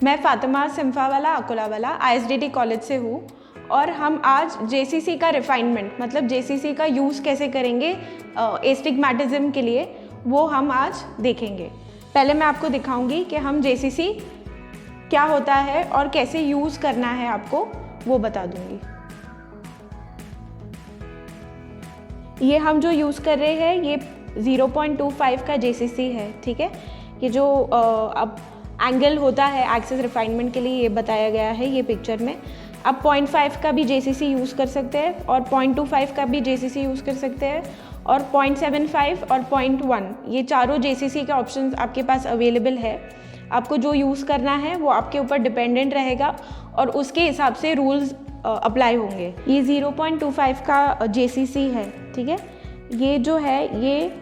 मैं Fatima सिम्फावाला अकोलावाला ISDT college से हूँ और हम आज JCC का रिफाइनमेंट मतलब JCC का यूज़ कैसे करेंगे एस्टिग्मेटिज्म के लिए वो हम आज देखेंगे। पहले मैं आपको दिखाऊंगी कि हम JCC क्या होता है और कैसे यूज़ करना है आपको वो बता दूंगी। ये हम जो यूज़ कर रहे हैं ये 0.25 का JCC है, ठीक है। ये जो अब एंगल होता है एक्सेस रिफाइनमेंट के लिए ये बताया गया है ये पिक्चर में। आप 0.5 का भी JCC यूज़ कर सकते हैं और 0.25 का भी JCC यूज़ कर सकते हैं और 0.75 और 0.1 ये चारों JCC के ऑप्शंस आपके पास अवेलेबल है। आपको जो यूज़ करना है वो आपके ऊपर डिपेंडेंट रहेगा और उसके हिसाब से रूल्स अप्लाई होंगे। ये 0.25 का JCC है, ठीक है। ये जो है ये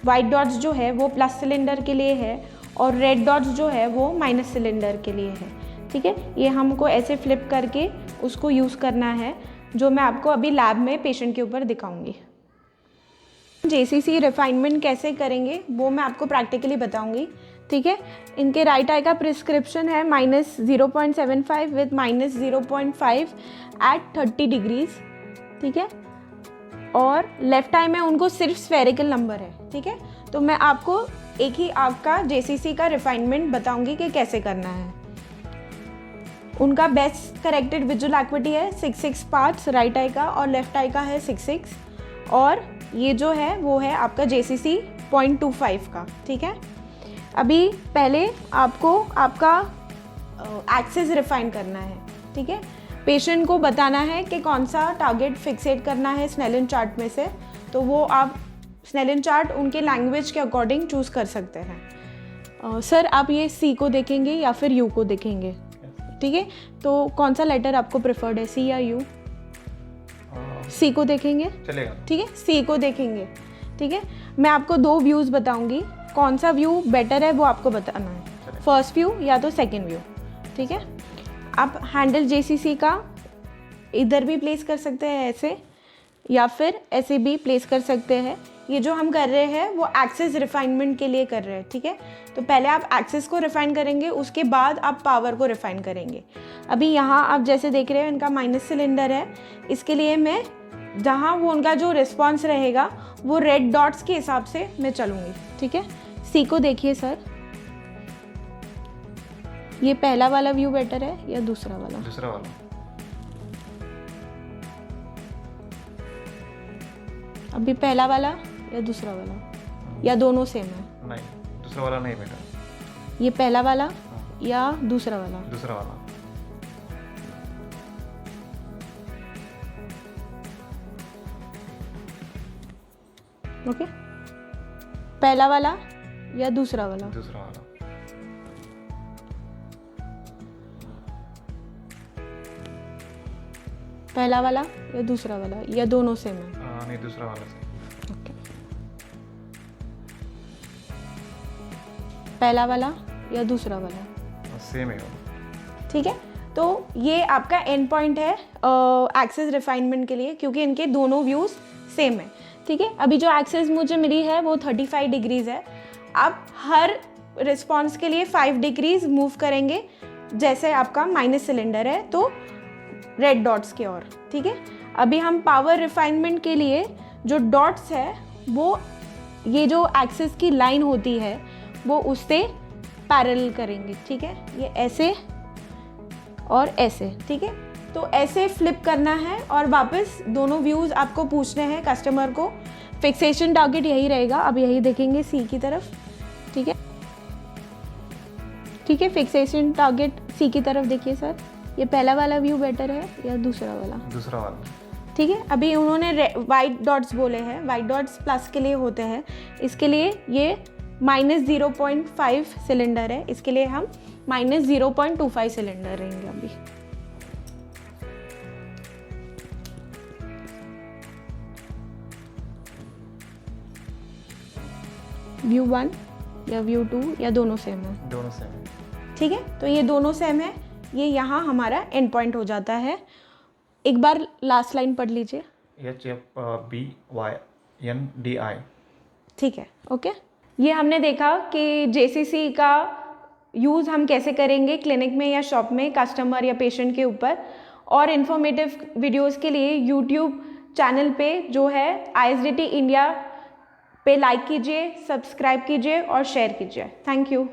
वाइट डॉट्स जो है वो प्लस सिलेंडर के लिए है और रेड डॉट्स जो है वो माइनस सिलेंडर के लिए है, ठीक है। ये हमको ऐसे फ्लिप करके उसको यूज़ करना है जो मैं आपको अभी लैब में पेशेंट के ऊपर दिखाऊंगी। JCC रिफाइनमेंट कैसे करेंगे वो मैं आपको प्रैक्टिकली बताऊंगी, ठीक है। इनके राइट आई का प्रिस्क्रिप्शन है -0.75 विद -0.5 एट 30 डिग्रीज, ठीक है। और लेफ्ट आई में उनको सिर्फ स्फेरिकल नंबर है, ठीक है। तो मैं आपको एक ही आपका JCC का रिफाइनमेंट बताऊंगी कि कैसे करना है। उनका बेस्ट करेक्टेड विजुअल एक्विटी है 6 पार्ट्स राइट आई का और लेफ्ट आई का है 6 और ये जो है वो है आपका JCC 0.25 का, ठीक है। अभी पहले आपको आपका एक्सेस रिफाइन करना है, ठीक है। पेशेंट को बताना है कि कौन सा टारगेट फिक्सेट करना है स्नेलन चार्ट में से, तो वो आप स्नेलन चार्ट उनके लैंग्वेज के अकॉर्डिंग चूज़ कर सकते हैं। सर आप ये C को देखेंगे या फिर U को देखेंगे, ठीक है। तो कौन सा लेटर आपको प्रेफर्ड है, C या U? C को देखेंगे, चलेगा, ठीक है। C को देखेंगे, ठीक है। मैं आपको 2 व्यूज़ बताऊंगी, कौन सा व्यू बेटर है वो आपको बताना है, फर्स्ट व्यू या तो सेकंड व्यू, ठीक है। आप हैंडल JCC का इधर भी प्लेस कर सकते हैं ऐसे या फिर ऐसे भी प्लेस कर सकते हैं। ये जो हम कर रहे हैं वो एक्सेस रिफाइनमेंट के लिए कर रहे हैं, ठीक है। तो पहले आप एक्सेस को रिफाइन करेंगे, उसके बाद आप पावर को रिफाइन करेंगे। अभी यहाँ आप जैसे देख रहे हैं इनका माइनस सिलेंडर है, इसके लिए मैं जहाँ वो उनका जो रिस्पॉन्स रहेगा वो रेड डॉट्स के हिसाब से मैं चलूँगी, ठीक है। C को देखिए सर, ये पहला वाला व्यू बेटर है या दूसरा वाला? दूसरा वाला। अभी पहला वाला या दूसरा वाला या दोनों सेम है? नहीं, दूसरा वाला नहीं बेटा। ये पहला वाला या दूसरा वाला? दूसरा वाला। ओके, पहला वाला या दूसरा वाला? दूसरा वाला। पहला वाला या दूसरा वाला या दोनों सेम है? नहीं, दूसरा वाला से। ओके, पहला वाला या दूसरा वाला? सेम है, ठीक है। तो ये आपका एंड पॉइंट है एक्सेस रिफाइनमेंट के लिए, क्योंकि इनके दोनों व्यूज़ सेम है, ठीक है। अभी जो एक्सेस मुझे मिली है वो 35 डिग्रीज है। आप हर रिस्पॉन्स के लिए 5 डिग्रीज मूव करेंगे, जैसे आपका माइनस सिलेंडर है तो रेड डॉट्स की ओर, ठीक है। अभी हम पावर रिफाइनमेंट के लिए जो डॉट्स है वो ये जो एक्सेस की लाइन होती है वो उससे पैरेलल करेंगे, ठीक है। ये ऐसे और ऐसे, ठीक है। तो ऐसे फ्लिप करना है और वापस दोनों व्यूज़ आपको पूछने हैं कस्टमर को। फिक्सेशन टारगेट यही रहेगा, अब यही देखेंगे C की तरफ, ठीक है, ठीक है। फिक्सेशन टारगेट C की तरफ देखिए सर, ये पहला वाला व्यू बेटर है या दूसरा वाला? दूसरा वाला, ठीक है। अभी उन्होंने वाइट डॉट्स बोले हैं, वाइट डॉट्स प्लस के लिए होते हैं, इसके लिए ये -0.5 सिलेंडर है, इसके लिए हम -0.25 सिलेंडर रहेंगे। अभी व्यू 1 या व्यू 2 या दोनों सेम है? दोनों सेम है, ठीक है। तो ये दोनों सेम है, ये यहाँ हमारा एंड पॉइंट हो जाता है। एक बार लास्ट लाइन पढ़ लीजिए। HFBYNDI, ठीक है, ओके। ये हमने देखा कि JCC का यूज़ हम कैसे करेंगे क्लिनिक में या शॉप में कस्टमर या पेशेंट के ऊपर। और इन्फॉर्मेटिव वीडियोस के लिए यूट्यूब चैनल पे जो है ISDT इंडिया पे लाइक कीजिए, सब्सक्राइब कीजिए और शेयर कीजिए। Thank you.